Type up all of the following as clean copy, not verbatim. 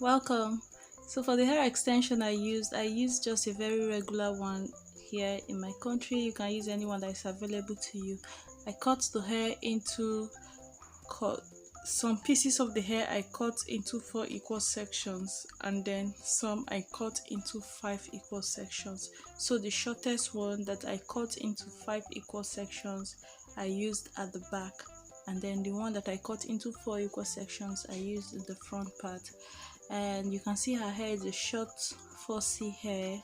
Welcome. So for the hair extension I used just a very regular one here in my country. You can use anyone that is available to you. I cut the hair into cut some pieces of the hair I cut into four equal sections, and then some I cut into five equal sections. So the shortest one that I cut into five equal sections I used at the back, and then the one that I cut into four equal sections I used in the front part. And you can see her hair is a short fussy hair.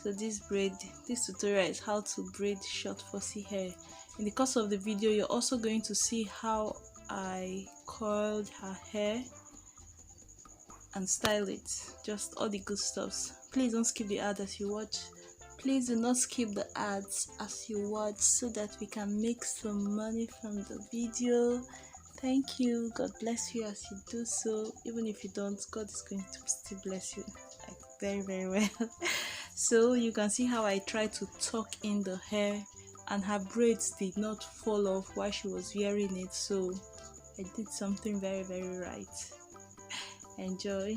So this tutorial is how to braid short fussy hair. In the course of the video you're also going to see how I curled her hair and style it, just all the good stuffs. Please don't skip the ad as you watch. Please do not skip the ads as you watch, so that we can make some money from the video. Thank you. God bless you as you do so. Even if you don't, God is going to still bless you, like very well. So you can see how I tried to tuck in the hair, and her braids did not fall off while she was wearing it. So I did something very right. Enjoy.